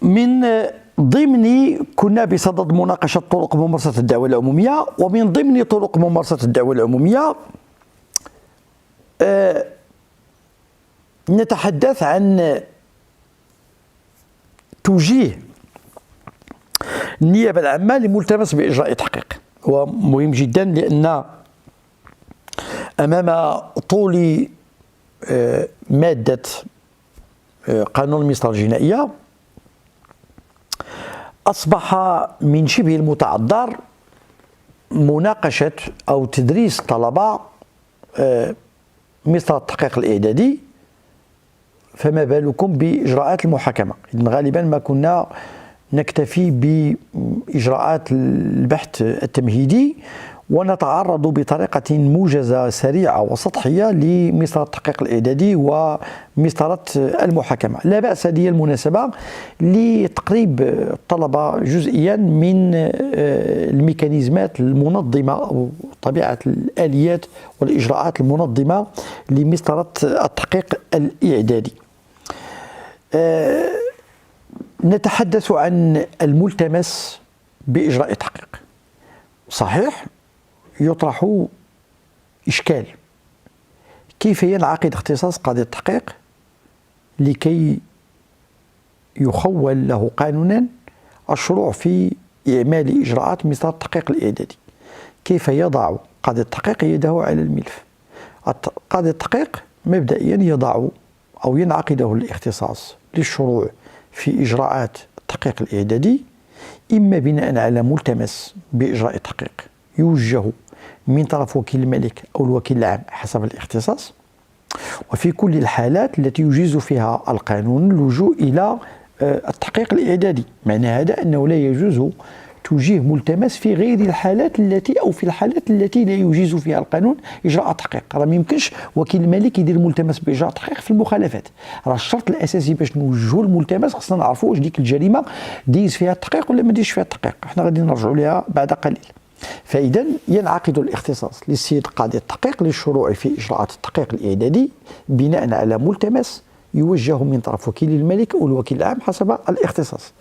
من ضمن كنا بصدد مناقشة طرق ممارسة الدعوة العمومية، ومن ضمن طرق ممارسة الدعوة العمومية نتحدث عن توجيه النيابة العامة لملتمس بإجراء تحقيق. هو مهم جدا لأن أمام طول مادة قانون المسطرة الجنائية أصبح من شبه المتعذر مناقشة أو تدريس طلبة مسطرة التحقيق الإعدادي، فما بالكم بإجراءات المحاكمة. إذن غالبا ما كنا نكتفي بإجراءات البحث التمهيدي ونتعرض بطريقة موجزة سريعة وسطحية لمسطرة التحقيق الإعدادي ومسطرة المحاكمة. لا بأس هذه المناسبة لتقريب الطلبة جزئيا من الميكانيزمات المنظمة أو طبيعة الآليات والإجراءات المنظمة لمسطرة التحقيق الإعدادي. نتحدث عن الملتمس بإجراء تحقيق. صحيح يطرح إشكال: كيف ينعقد اختصاص قاضي التحقيق لكي يخول له قانونا الشروع في إعمال إجراءات مسطرة التحقيق الإعدادي؟ كيف يضع قاضي التحقيق يده على الملف؟ قاضي التحقيق مبدئيا يضع أو ينعقده الاختصاص للشروع في إجراءات التحقيق الإعدادي إما بناء على ملتمس بإجراء التحقيق يوجه من طرف وكيل الملك أو الوكيل العام حسب الاختصاص، وفي كل الحالات التي يجيز فيها القانون اللجوء إلى التحقيق الإعدادي. معنى هذا أنه لا يجوز توجيه ملتمس في غير الحالات التي أو في الحالات التي لا يجيز فيها القانون إجراء التحقيق. راه ما يمكنش وكيل الملك يدير ملتمس بإجراء التحقيق في المخالفات. راه الشرط الأساسي باش نوجهوا الملتمس خصنا نعرفوا واش ديك الجريمة ديز فيها التحقيق ولا ما ديش فيها التحقيق. احنا غادي نرجعوا لها بعد قليل. فإذا ينعقد الاختصاص للسيد قاضي التحقيق للشروع في إجراءات التحقيق الإعدادي بناء على ملتمس يوجه من طرف وكيل الملك أو الوكيل العام حسب الاختصاص.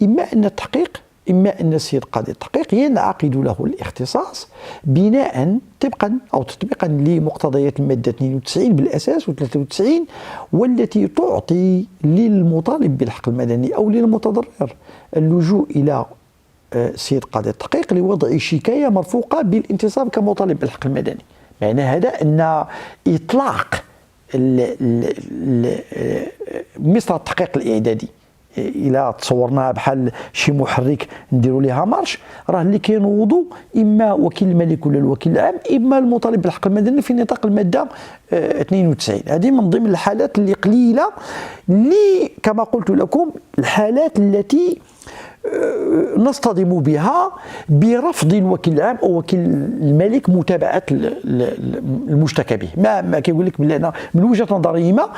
إما أن السيد قاضي التحقيق ينعقد له الاختصاص بناء طبقا أو تطبيقا لمقتضيات المادة 92 بالأساس و93، والتي تعطي للمطالب بالحق المدني أو للمتضرر اللجوء إلى السيد قاضي التحقيق لوضع شكاية مرفوقة بالانتصاب كمطالب بالحق المدني. معنى هذا أن إطلاق مسطرة التحقيق الإعدادي إلا تصورناها بحال شي محرك نديروا ليها مارش، راه اللي كينوضوا إما وكيل الملك ولا الوكيل العام إما المطالب بالحق المدني في نطاق المادة 92. هذه من ضمن الحالات اللي قليلة، اللي كما قلت لكم الحالات التي نصطدم بها برفض الوكيل العام او وكيل الملك متابعه المشتكى به. ما كيقول لك بلي انا من وجهه نظري ما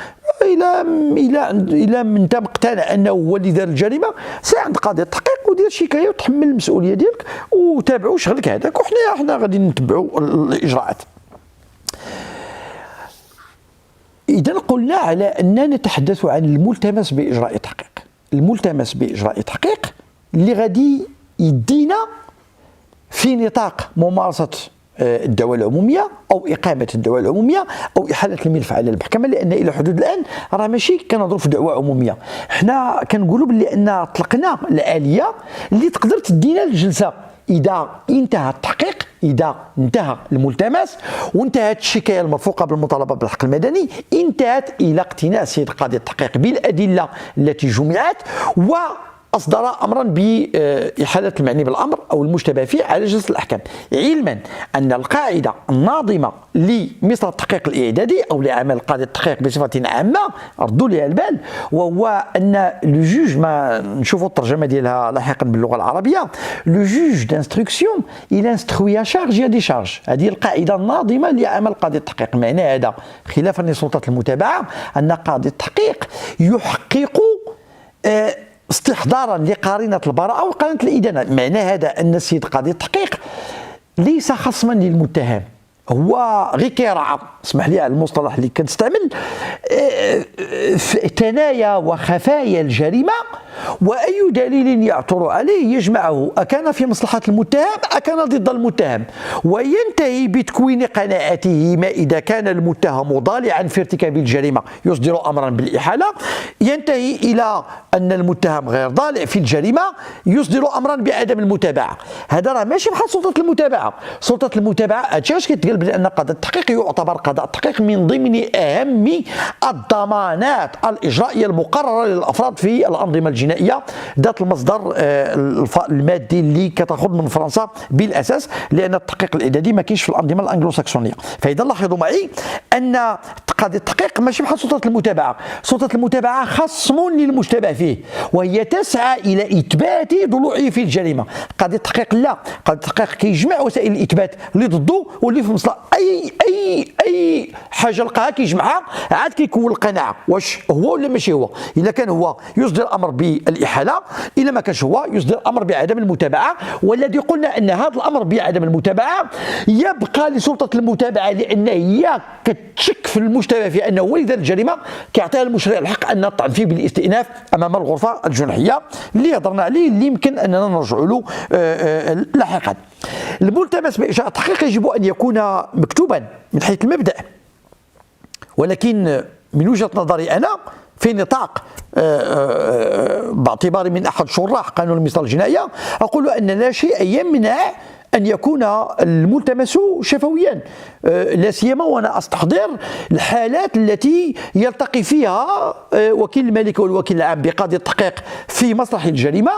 الى من تم اقتنع انه هو اللي دار الجريمه، سير عند قاضي التحقيق ودير شكايه وتحمل المسؤوليه ديالك وتابعوا شغلك هذاك، وحنا غادي نتبعوا الاجراءات. اذا قلنا على اننا نتحدث عن الملتمس باجراء تحقيق. الملتمس باجراء تحقيق اللي غادي يدينا في نطاق ممارسة الدعوة العمومية أو إقامة الدعوة العمومية أو إحالة الملف على المحكمة، لأن إلى حدود الآن راه ماشي كنهضروا في دعوة عمومية، حنا كنقولوا بلي أن أطلقنا الآلية اللي تقدر تدينا الجلسة إذا انتهى التحقيق، إذا انتهى الملتمس وانتهت الشكاية المرفوقة بالمطالبة بالحق المدني، انتهت إلى اقتناع السيد قاضي التحقيق بالأدلة التي جمعت وأصدر أمرا بإحالة المعني بالأمر أو المشتبه فيه على جلسة الأحكام، علما أن القاعدة الناظمة لمسطرة التحقيق الإعدادي أو لعمل قاضي التحقيق بصفة عامة ردوا لها البال، وهو أن لو جوج، ما نشوفوا الترجمة ديالها لاحقا باللغة العربية، لو جوج دانستركسيون il instruit à charge et à décharge. هذه القاعدة الناظمة لعمل قاضي التحقيق. معنى هذا خلافا لسلطة المتابعة أن قاضي التحقيق يحقق استحضارا لقارنة البراءة وقارنة الإدانة. معنى هذا أن السيد قاضي التحقيق ليس خصما للمتهم، هو غير كيرعى، اسمح لي على المصطلح اللي كنستعمل، في ثنايا وخفايا الجريمة، وأي دليل يعثر عليه يجمعه، أكان في مصلحة المتهم أكان ضد المتهم، وينتهي بتكوين قناعته ما إذا كان المتهم ضالعا في ارتكاب الجريمة يصدر أمرا بالإحالة، ينتهي إلى أن المتهم غير ضالع في الجريمة يصدر أمرا بعدم المتابعة. هذا راه ماشي بحال سلطة المتابعة. سلطة المتابعة هادشي علاش كيتقال بأن قضاء التحقيق يعتبر قضاء التحقيق من ضمن أهم الضمانات الإجرائية المقررة للأفراد في الأنظمة الجنائية ذات المصدر المادي اللي كتاخذ من فرنسا بالأساس، لأن التحقيق الإعدادي ما كاينش في الأنظمة الأنجلوساكسونية. فإذا لاحظوا معي أن قضاء التحقيق ماشي بحال سلطة المتابعة. سلطة المتابعة خصم للمشتبه فيه وهي تسعى إلى إثبات ضلوعه في الجريمة. قضاء التحقيق لا، قضاء التحقيق كيجمع وسائل الإثبات اللي ضده واللي في مصلحة أي حاجة لقاها كيجمعها، عاد كيكون القناعة واش هو ولا ماشي هو. إذا كان هو يصدر أمر بالإحالة، إلا ما كانش هو يصدر أمر بعدم المتابعة. والذي قلنا أن هذا الأمر بعدم المتابعة يبقى لسلطة المتابعة، لأن هي كتشك في المشتبه في أنه ولد الجريمة، كيعطيها المشرع الحق أن نطعن فيه بالاستئناف أمام الغرفة الجنحية اللي هضرنا عليه، اللي يمكن أننا نرجع له لاحقا. الملتمس بإجراء التحقيق يجب أن يكون مكتوبا من حيث المبدأ، ولكن من وجهة نظري أنا في نطاق باعتباري من أحد شراح قانون المصالح الجنائية، أقول أن لا شيء يمنع أن يكون الملتمس شفويا، لا سيما وأنا أستحضر الحالات التي يلتقي فيها وكيل الملك والوكيل العام بقاضي التحقيق في مسرح الجريمة،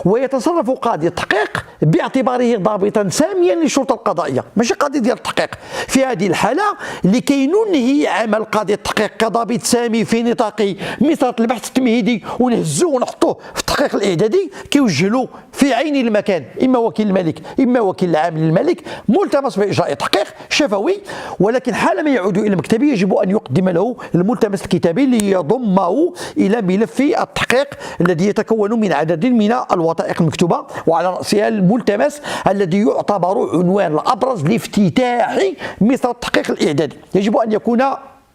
ويتصرف قاضي التحقيق باعتباره ضابطا ساميا للشرطة القضائية، ماشي قاضي ديال التحقيق. في هذه الحالة لكي ننهي عمل قاضي التحقيق كضابط سامي في نطاق مسرح البحث التمهيدي ونهزوه ونحطوه في التحقيق الإعدادي، كيوجه له في عين المكان إما وكيل الملك إما وكيل العام للملك ملتمس بإجراء تحقيق شفوي. ولكن حالما يعود إلى مكتبه يجب أن يقدم له الملتمس الكتابي ليضمه إلى ملف التحقيق الذي يتكون من عدد من الوثائق المكتوبة، وعلى رأسها الملتمس الذي يعتبر عنوان الأبرز لافتتاح مثل التحقيق الإعدادي، يجب أن يكون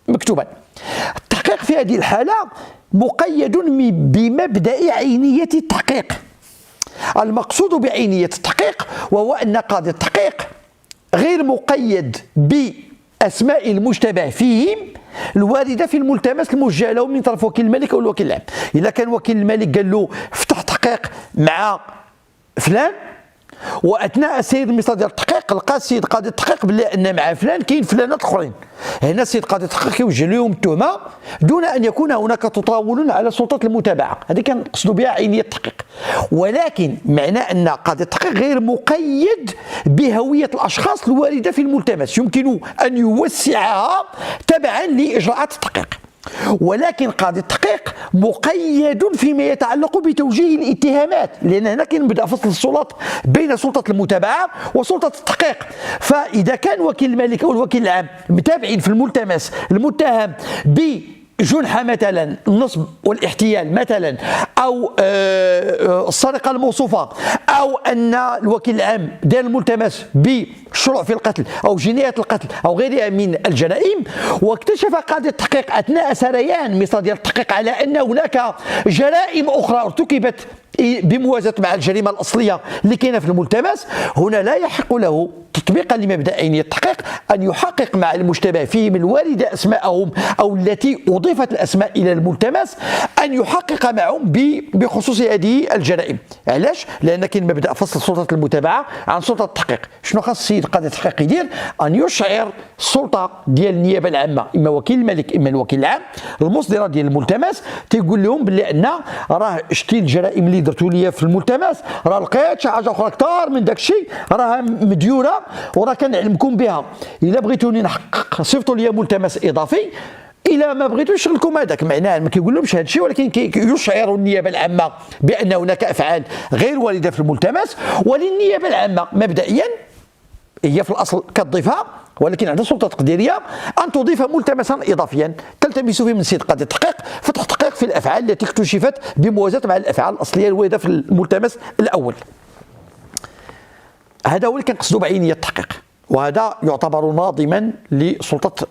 مكتوبا. التحقيق في هذه الحالة مقيد بمبدأ عينية التحقيق. المقصود بعينية التحقيق وهو أن قاضي التحقيق غير مقيد بأسماء المشتبه فيهم الواردة في الملتمس الموجه له من طرف وكيل الملك أو الوكيل العام. إذا كان وكيل الملك قال له افتح تحقيق مع فلان، واثناء سير المصدر ديال التحقيق لقى السيد قاضي التحقيق بلي ان مع فلان كاين فلانات اخرين، هنا السيد قاضي التحقيق كيوجه لهم التهمه دون ان يكون هناك تطاول على سلطه المتابعه. هذه كنقصدوا بها عينيه التحقيق. ولكن معنى ان قاضي التحقيق غير مقيد بهويه الاشخاص الوارده في الملتمس، يمكن ان يوسعها تبعا لاجراءات التحقيق. ولكن قاضي التحقيق مقيد فيما يتعلق بتوجيه الاتهامات، لأن هنا كاين بدأ فصل السلطات بين سلطة المتابعة وسلطة التحقيق. فإذا كان وكيل الملك أو الوكيل العام متابعين في الملتمس المتهم بجنحة مثلا النصب والاحتيال مثلا، أو السرقة الموصوفة، أو أن الوكيل العام دار الملتمس بالشروع في القتل أو جنايات القتل أو غيرها من الجرائم، واكتشف قاضي التحقيق أثناء سريان مصدر ديال التحقيق على أن هناك جرائم أخرى ارتكبت بموازاة مع الجريمة الأصلية اللي كاينة في الملتمس، هنا لا يحق له تطبيقا لمبدأ عينية التحقيق أن يحقق مع المشتبه فيهم الواردة أسماءهم أو التي أضيفت الأسماء إلى الملتمس أن يحقق معهم بخصوص هذه الجرائم. علاش؟ لأن كاين مبدأ فصل سلطة المتابعة عن سلطة التحقيق. شنو خاص السيد قاضي التحقيق يدير؟ أن يشعر السلطة ديال النيابة العامة إما وكيل الملك إما الوكيل العام المصدرة ديال الملتمس، تيقول لهم بلي أن راه شتي الجرائم اللي درتوا لي في الملتمس، راه لقيت شي حاجة أخرى أكثر من داك الشيء راه مديونة وراه كنعلمكم بها. إلا بغيتوني نحقق صيفطوا لي ملتمس إضافي، إلا ما بغيتوش شغلكم هذاك. معناه ما كيقول لهمش هذا الشيء، ولكن يشعر النيابة العامة بأن هناك أفعال غير واردة في الملتمس، وللنيابة العامة مبدئيا هي في الأصل كتضيفها، ولكن عندها سلطة تقديرية أن تضيف ملتمسا إضافيا تلتمس فيه من سيد قاضي التحقيق في التحقيق في الأفعال التي اكتشفت بموازاة مع الأفعال الأصلية الواردة في الملتمس الأول. هذا هو اللي كنقصدوا بعينية التحقيق. وهذا يعتبر ناظما لسلطة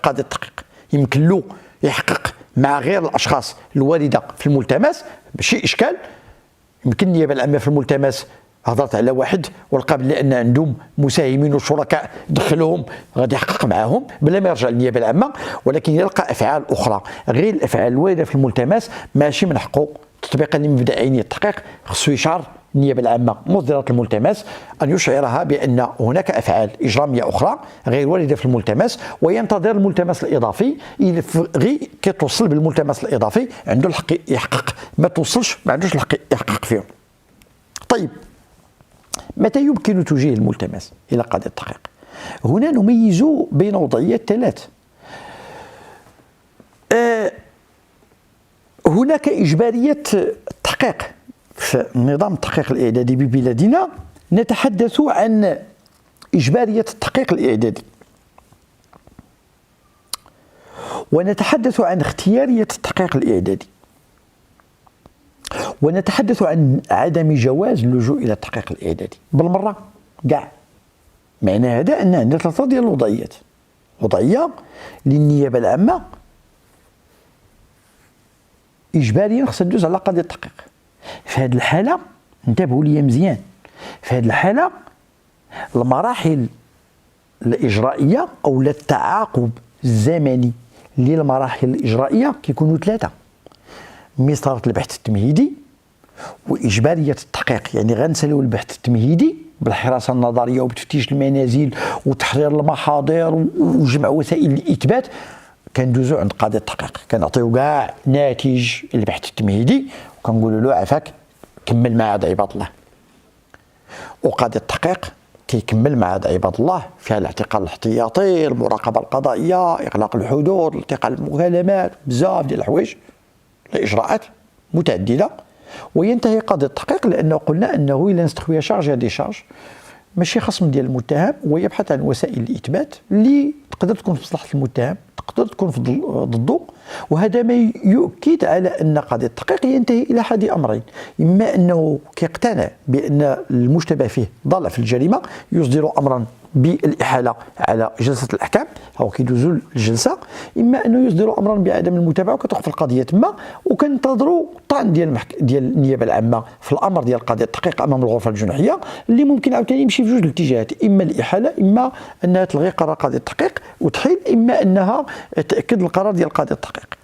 قاضي التحقيق. يمكن له يحقق مع غير الأشخاص الواردة في الملتمس بشي إشكال. يمكن النيابة العامة في الملتمس هضرت على واحد ولقى بلي ان عندهم مساهمين وشركاء دخلهم غادي يحقق معاهم بلا ما يرجع للنيابه العامه، ولكن يلقى افعال اخرى غير الافعال الوارده في الملتمس ماشي من حقه تطبيقا لمبدا عينيه التحقيق. خصو يشعر النيابه العامه مصدره الملتمس ان يشعرها بان هناك افعال اجراميه اخرى غير وارده في الملتمس، وينتظر الملتمس الاضافي غير كي توصل بالملتمس الاضافي عنده الحق يحقق، ما توصلش ما عندوش الحق يحقق فيهم. طيب متى يمكن توجيه الملتمس إلى قاضي التحقيق؟ هنا نميز بين وضعيات ثلاث. هناك إجبارية التحقيق في نظام التحقيق الإعدادي ببلادنا. نتحدث عن إجبارية التحقيق الإعدادي، ونتحدث عن اختيارية التحقيق الإعدادي، ونتحدث عن عدم جواز اللجوء الى التحقيق الاعدادي بالمره كاع. معنى هذا ان عندنا ثلاثه ديال الوضعيات. وضعيه للنيابه العامه اجباريا خصها تدوز على قاضي التحقيق. في هذه الحاله انتبهوا لي مزيان، في هذه الحاله المراحل الاجرائيه او التعاقب الزمني للمراحل الاجرائيه كيكونوا ثلاثه: مسطره البحث التمهيدي، واجباريه التحقيق، يعني غنساليو البحث التمهيدي بالحراسه النظريه وبتفتيش المنازل وتحرير المحاضر وجمع وسائل الاثبات، كندوزو عند قاضي التحقيق، كنعطيو كاع ناتج البحث التمهيدي وكنقولوا له عافاك كمل مع هذا عباد الله. وقاضي التحقيق كيكمل مع هذا عباد الله فيها الاعتقال الاحتياطي، المراقبه القضائيه، اغلاق الحدود، التقاء المكالمات، بزاف ديال الحوايج، الاجراءات متعدده. وينتهي قاضي التحقيق لانه قلنا انه الا نستخوي شارج دي شارج ماشي خصم ديال المتهم، ويبحث عن وسائل الاثبات اللي تقدر تكون في مصلحه المتهم، تقدر تكون ضده. وهذا ما يؤكد على ان قاضي التحقيق ينتهي الى احد امرين: اما انه كيقتنع بان المشتبه فيه ضل في الجريمه يصدر امرا بالاحاله على جلسه الاحكام او كيدوزوا الجلسه، اما انه يصدر امرا بعدم المتابعه وكتوقف القضيه تما، وكنتظروا طعن ديال النيابه العامه في الامر ديال قاضي التحقيق امام الغرفه الجنحيه، اللي ممكن عاوتاني يمشي في جوج الاتجاهات: اما الاحاله، اما انها تلغي قرار قاضي التحقيق وتحيل، اما انها تاكد القرار ديال قاضي التحقيق.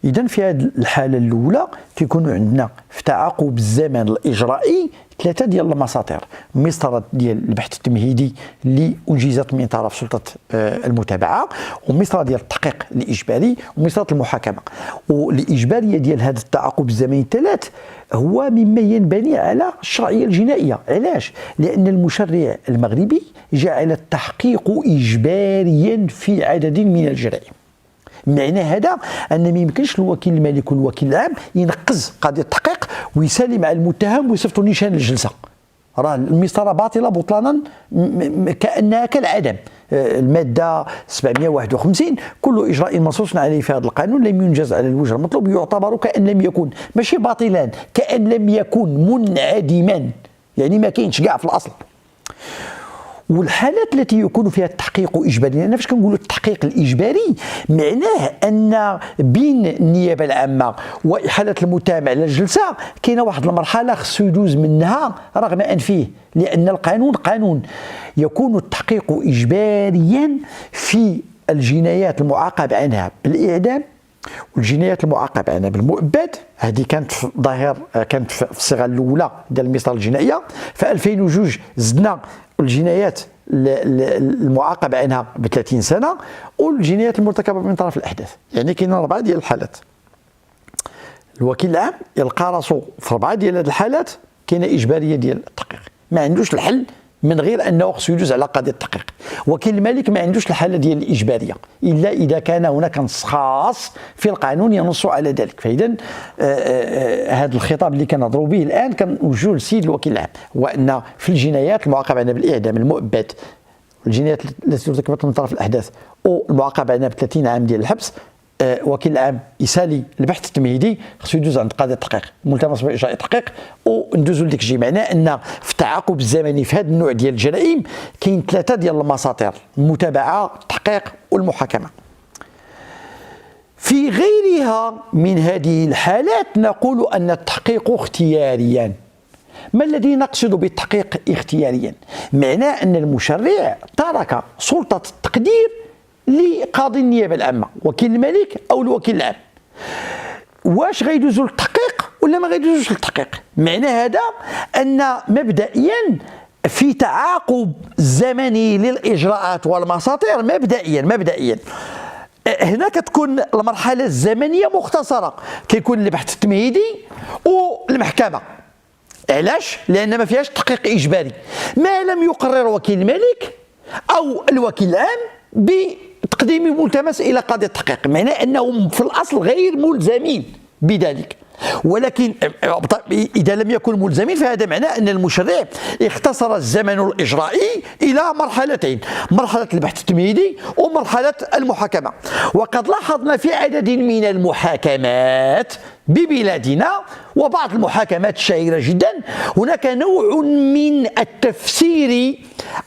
إذن في هذه الحالة الأولى كيكونوا عندنا في تعاقب الزمن الإجرائي ثلاثة ديال المساطر: مسطرة ديال البحث التمهيدي اللي أنجزت من طرف سلطة المتابعة، ومسطرة ديال التحقيق الإجباري، ومسطرة المحاكمة. والإجبارية ديال هذا التعاقب الزمني الثلاث هو مما ينبني على الشرعية الجنائية. علاش؟ لأن المشرع المغربي جعل التحقيق إجباريا في عدد من الجرائم. معنى هذا ان ما يمكنش الوكيل الملك والوكيل العام ينقز قضيه التحقيق ويسالي مع المتهم ويصيفطوا نيشان الجلسه. راه المسطره باطله بطلانا كانها كالعدم. الماده 751: كل اجراء منصوص عليه في هذا القانون لم ينجز على الوجه المطلوب يعتبر كان لم يكن، ماشي باطلا، كان لم يكن، منعدما، يعني ما كاينش كاع في الاصل. والحالات التي يكون فيها التحقيق اجباري، انا فاش كنقولوا التحقيق الاجباري معناه ان بين النيابه العامه واحاله المتهم على الجلسه كاينه واحد المرحله خصو يدوز منها رغم انفه، لان القانون قانون. يكون التحقيق اجباريا في الجنايات المعاقب عنها بالاعدام، والجنايات المعاقب عنها بالمؤبد. هذه كانت في ظاهر كانت في الصيغه الاولى ديال المسطره الجنائيه. في 2002 زدنا الجنايات المعاقب عنها ب 30 سنه، والجنايات المرتكبه من طرف الاحداث. يعني كاين 4 ديال الحالات. الوكيل العام يلقى راسو في 4 ديال هذه الحالات كاينه اجباريه ديال التحقيق، ما عندوش الحل من غير انه خصو يدوز على قاضي التحقيق. وكيل الملك ما عندوش الحاله ديال الاجباريه الا اذا كان هناك نص خاص في القانون ينص على ذلك. فاذا هذا الخطاب اللي كنهضروا به الان كنوجهوا للسيد الوكيل العام، هو ان في الجنايات المعاقب عنها بالاعدام، المؤبد، الجنايات التي ارتكبت من طرف الاحداث والمعاقب عنها ب 30 عام ديال الحبس، وكيل العام يسالي البحث التمهيدي خصو يدوز عند قاضي التحقيق الملتمس باجراء التحقيق وندوزو لديك الشيء. معناه ان في التعاقب الزمني في هذا النوع ديال الجرائم كاين 3 ديال المساطر: المتابعه، التحقيق، والمحاكمه. في غيرها من هذه الحالات نقول ان التحقيق اختياريا. ما الذي نقصد بالتحقيق اختياريا؟ معناه ان المشرع ترك سلطه التقدير لقاضي النيابه العامه، وكيل الملك او الوكيل العام، واش غيدوزوا للتحقيق ولا ما غيدوزوش للتحقيق. معنى هذا ان مبدئيا في تعاقب زمني للاجراءات والمساطير مبدئيا هنا كتكون المرحله الزمنيه مختصره، كيكون البحث التمهيدي والمحكمه. علاش؟ لان ما فيهاش تحقيق اجباري ما لم يقرر وكيل الملك او الوكيل العام بتقديم ملتمس الى قاضي التحقيق. معناه انهم في الاصل غير ملزمين بذلك، ولكن اذا لم يكن ملزمين فهذا معناه ان المشرع اختصر الزمن الاجرائي الى مرحلتين: مرحله البحث التمهيدي ومرحله المحاكمه. وقد لاحظنا في عدد من المحاكمات ببلادنا وبعض المحاكمات الشهيره جدا هناك نوع من التفسير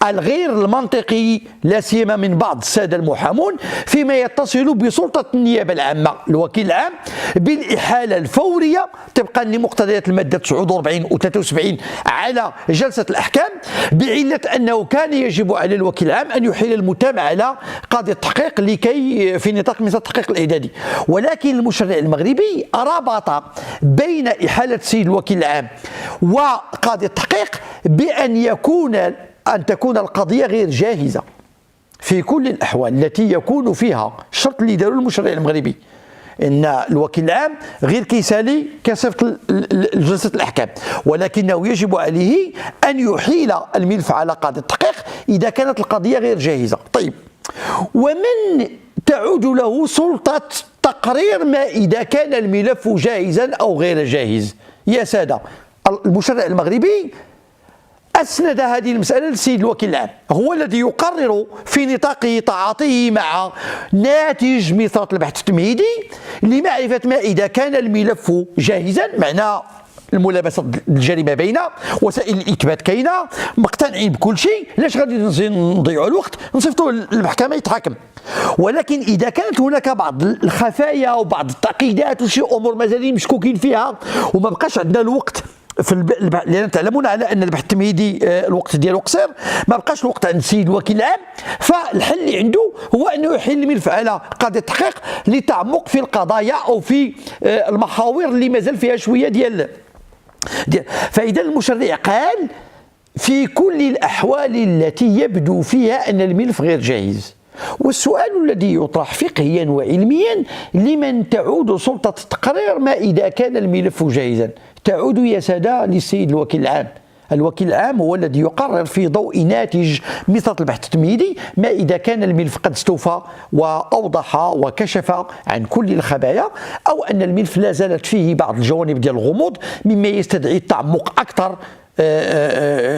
الغير المنطقي لا سيما من بعض الساده المحامون فيما يتصل بسلطه النيابه العامه الوكيل العام بالاحاله الفوريه طبقا لمقتضيات الماده 49 و 73 على جلسه الاحكام، بعله انه كان يجب على الوكيل العام ان يحيل المتهم على قاضي التحقيق لكي في نطاق مثل التحقيق الاعدادي. ولكن المشرع المغربي ربط بين احاله السيد الوكيل العام وقاضي التحقيق أن تكون القضية غير جاهزة في كل الأحوال التي يكون فيها الشرط اللي داروا المشرع المغربي ان الوكيل العام غير كيسالي كصفه جلسه الاحكام، ولكنه يجب عليه ان يحيل الملف على قاضي التحقيق اذا كانت القضيه غير جاهزه. طيب، ومن تعود له سلطه تقرير ما اذا كان الملف جاهزا او غير جاهز؟ يا ساده، المشرع المغربي أسند هذه المسألة للسيد الوكيل العام، هو الذي يقرر في نطاق تعاطيه مع ناتج ميثاق البحث التمهيدي لمعرفة ما إذا كان الملف جاهزا، معناه الملابسة الجريمة باينة، وسائل الإثبات كاينة، مقتنعين بكل شيء، لاش غادي نضيعوا الوقت نصيفطوا للمحكمة يتحاكم. ولكن إذا كانت هناك بعض الخفايا وبعض التعقيدات وشي أمور مازالين مشكوكين فيها وما بقاش عندنا الوقت لأن تعلمون على أن البحث التمهيدي الوقت ديالو قصير، ما بقاش الوقت عند السيد الوكيل العام، فالحل اللي عنده هو أنه يحيل الملف على قاضي التحقيق للتعمق في القضايا أو في المحاور اللي مازال فيها شوية ديال. فإذا المشرع قال في كل الأحوال التي يبدو فيها أن الملف غير جاهز. والسؤال الذي يطرح فقهيا وعلميا: لمن تعود سلطة التقرير ما إذا كان الملف جاهزا؟ تعود يا سادة للسيد الوكيل العام. الوكيل العام هو الذي يقرر في ضوء ناتج ميثاق البحث التمهيدي ما إذا كان الملف قد استوفى وأوضح وكشف عن كل الخبايا، أو أن الملف لا زالت فيه بعض الجوانب ديال الغموض مما يستدعي التعمق أكثر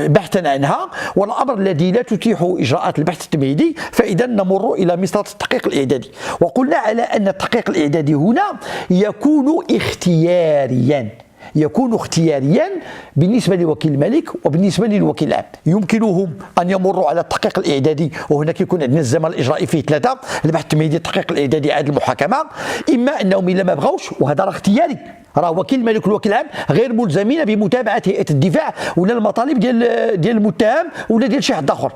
بحثا عنها، والأمر الذي لا تتيح إجراءات البحث التمهيدي، فإذا نمر إلى مسألة التحقيق الإعدادي. وقلنا على أن التحقيق الإعدادي هنا يكون اختياريا بالنسبة لوكيل الملك وبالنسبة للوكيل العام. يمكنهم أن يمروا على التحقيق الإعدادي، وهناك يكون عندنا الزمن الإجرائي فيه 3: البحث التمهيدي، التحقيق الإعدادي، عاد المحاكمة. إما أنهم إلا ما بغاوش، وهذا راه اختياري، راه وكيل الملك والوكيل العام غير ملزمين بمتابعة هيئة الدفاع ولا المطالب ديال المتهم ولا ديال شي حد آخر،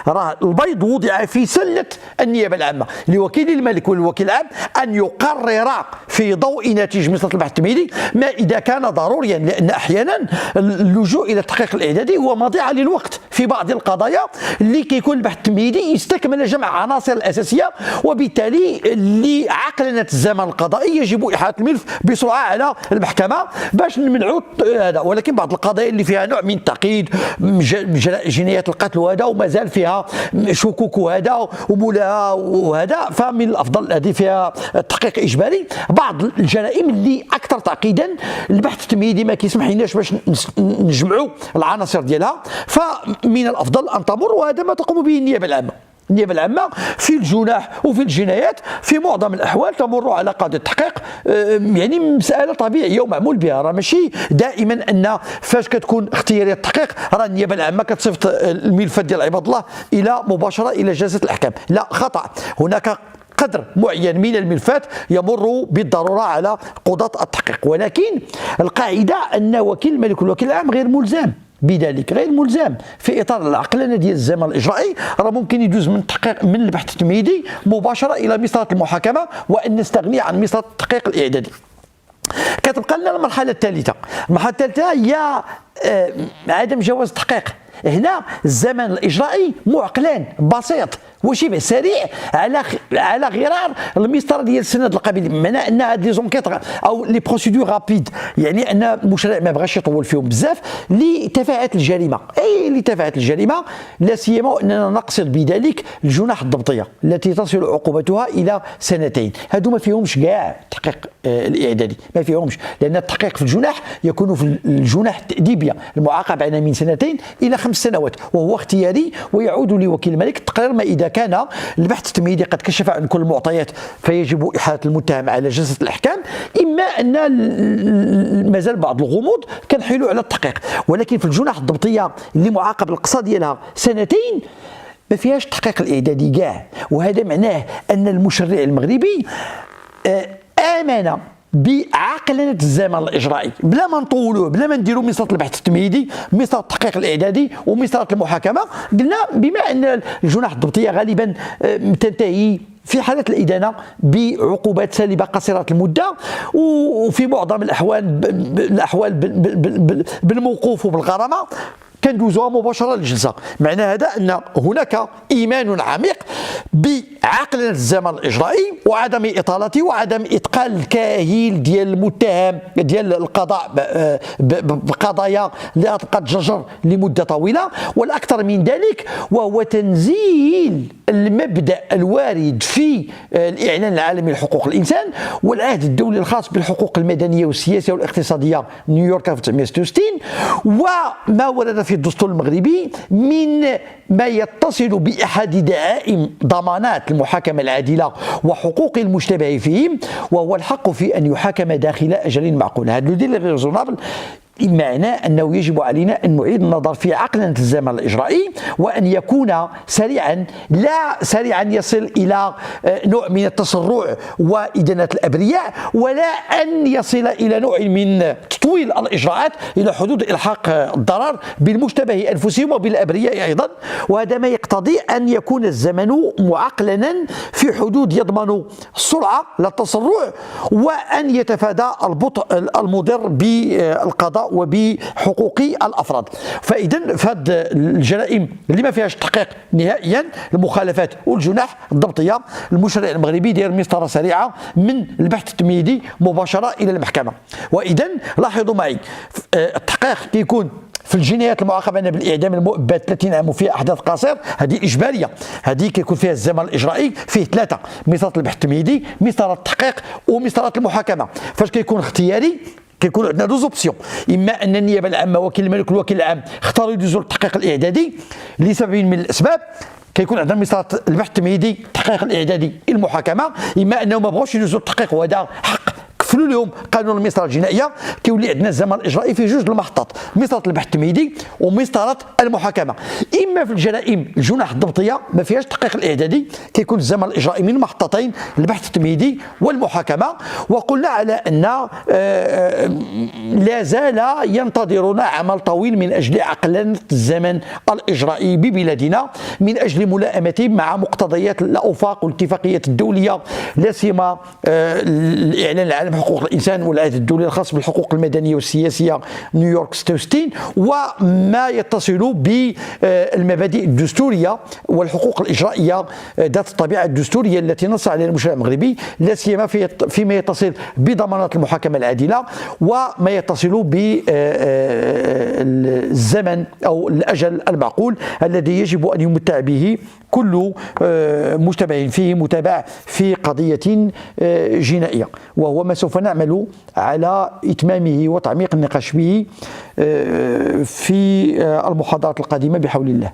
راه البيض وضع في سلة النيابة العامة لوكيل الملك والوكيل العام أن يقرر في ضوء ناتج مسألة البحث التمهيدي ما إذا كان ضروريا، لأن أحيانا اللجوء إلى التحقيق الإعدادي هو مضيعة للوقت في بعض القضايا اللي كيكون البحث التمهيدي يستكمل جمع عناصر الأساسية، وبالتالي لعقلنة الزمن القضائي يجب إحالة الملف بسرعة على المحكمة باش نمنعوا هذا. ولكن بعض القضايا اللي فيها نوع من التعقيد، جنايات القتل وهذا ومازال فيها شكوك وهذا ومولاها وهذا، فمن الأفضل هذه فيها تحقيق إجباري. بعض الجرائم اللي أكثر تعقيدا البحث التمهيدي ما كيسمح لناش باش نجمعوا العناصر ديالها، فمن الأفضل أن تمر، وهذا ما تقوم به النيابة العامة. النيابة العامة في الجناح وفي الجنايات في معظم الأحوال تمر على قاضي التحقيق. يعني مسألة طبيعية ومعمول بها، راه ماشي دائما أن فاش كتكون اختيارية التحقيق راه النيابة العامة كتصيفط الملفات ديال عباد الله إلى مباشرة إلى جلسة الأحكام. لا، خطأ. هناك قدر معين من الملفات يمر بالضرورة على قضاة التحقيق، ولكن القاعدة أن وكيل الملك والوكيل العام غير ملزم بذلك، غير ملزم في اطار العقلانه ديال الزمن الاجرائي. راه ممكن يدوز من التحقيق من البحث التمهيدي مباشره الى مسطره المحاكمه، وان نستغني عن مسطره التحقيق الاعدادي. كتبقى لنا المرحله الثالثه. المرحله الثالثه هي عدم جواز التحقيق. هنا الزمن الاجرائي معقلان بسيط وشبه سريع على غرار المسطره ديال السند القبيلي، بمعنى ان هاد لي زونكيت او لي بروسيدور رابيد، يعني ان المشرع ما بغاش يطول فيهم بزاف لتفاهه الجريمه، لتفاهه الجريمه، لا سيما اننا نقصد بذلك الجناح الضبطيه التي تصل عقوبتها الى 2 هادو ما فيهمش كاع التحقيق الاعدادي، ما فيهمش، لان التحقيق في الجناح يكون في الجناح التاديبيه المعاقب على من 2 إلى 5 سنوات، وهو اختياري، ويعود لوكيل الملك التقرير ما إذا كان البحث التمهيدي قد كشف عن كل المعطيات فيجب إحالة المتهم على جلسة الأحكام، إما أن مازال بعض الغموض كنحيلوا على التحقيق. ولكن في الجناح الضبطية اللي معاقب القصة ديالها 2 ما فيهاش التحقيق الإعدادي كاع، وهذا معناه أن المشرع المغربي آمن بعقلنة الزمن الإجرائي بلا ما نطولوه، بلا ما نديروا مسطرة البحث التمهيدي، مسطرة التحقيق الإعدادي ومسطرة المحاكمة. قلنا بما أن الجناح الضبطية غالبا تنتهي في حالة الإدانة بعقوبات سالبة قصيرة المدة، وفي معظم الأحوال بالموقوف وبالغرامة، كندوزوها مباشرة للجلسة. معنى هذا أن هناك إيمان عميق بعقلنة الزمن الإجرائي وعدم إطالته وعدم إثقال الكاهل ديال المتهم ديال القضاء بقضايا اللي قد جرجر لمدة طويلة. والأكثر من ذلك وهو تنزيل المبدأ الوارد في الإعلان العالمي لحقوق الإنسان والعهد الدولي الخاص بالحقوق المدنية والسياسية والاقتصادية نيويورك 1966، وما ورد في الدستور المغربي من ما يتصل بأحد دعائم ضمانات المحاكمة العادلة وحقوق المشتبه فيهم، وهو الحق في أن يحاكم داخل أجل معقول. هذا الدليل ريزونابل معناه أنه يجب علينا أن نعيد النظر في عقلنة الزمن الإجرائي، وأن يكون سريعا، لا سريعا يصل إلى نوع من التسرع وإدانة الأبرياء، ولا أن يصل إلى نوع من تطويل الإجراءات إلى حدود إلحاق الضرر بالمشتبه أنفسهم وبالأبرياء أيضا. وهذا ما يقتضي أن يكون الزمن معقلنا في حدود يضمن السرعة لا التسرع، وأن يتفادى البطء المضر بالقضاء وبحقوق الافراد. فاذا فهاد الجرائم اللي ما فيهاش تحقيق نهائيا، المخالفات والجناح الضبطيه، المشرع المغربي داير مسطره سريعه من البحث التمهيدي مباشره الى المحكمه. واذا لاحظوا معي التحقيق كيكون في الجنايات المعاقبه بالاعدام المؤبد 30 عام وفيها احداث قصير، هذه اجباريه، هذه كيكون فيها الزمن الاجرائي فيه 3: مسطره البحث التمهيدي، مسطره التحقيق، ومسطره المحاكمه. فاش كيكون اختياري كيكون عندنا دوز اوبسيون، اما ان النيابه العامه وكيل الملك والوكيل العام اختاروا يدوزوا للتحقيق الاعدادي لسبب من الاسباب، كيكون عندنا مسطره البحث التمهيدي، التحقيق الاعدادي، المحاكمه. اما انهم ما بغاوش يدوزوا للتحقيق وهذا حق كفلوا لهم قانون المسطره الجنائيه، كيولي عندنا الزمن الاجرائي في 2 المحطات: مسطره البحث التمهيدي ومسطره المحاكمه. اما في الجرائم الجناح الضبطيه ما فيهاش التحقيق الاعدادي، كيكون الزمن الاجرائي من محطتين: البحث التمهيدي والمحاكمه. وقلنا على ان لا زال ينتظرنا عمل طويل من اجل عقلنة الزمن الاجرائي ببلادنا، من اجل ملائمته مع مقتضيات الافاق والاتفاقيات الدوليه، لا سيما الاعلان العالمي لحقوق الانسان والعهد الدولي الخاص بالحقوق المدنيه والسياسيه نيويورك 66، وما يتصل بالمبادئ الدستوريه والحقوق الاجرائيه ذات الطبيعه الدستوريه التي نص عليها المشرع المغربي، لا سيما فيما يتصل بضمانات المحاكمه العادله، وما يتصل بالزمن او الاجل المعقول الذي يجب ان يمتع به كل مشتبه فيه متابع في قضيه جنائيه، وهو ما سوف نعمل على إتمامه وتعميق النقاش به في المحاضرات القادمة بحول الله.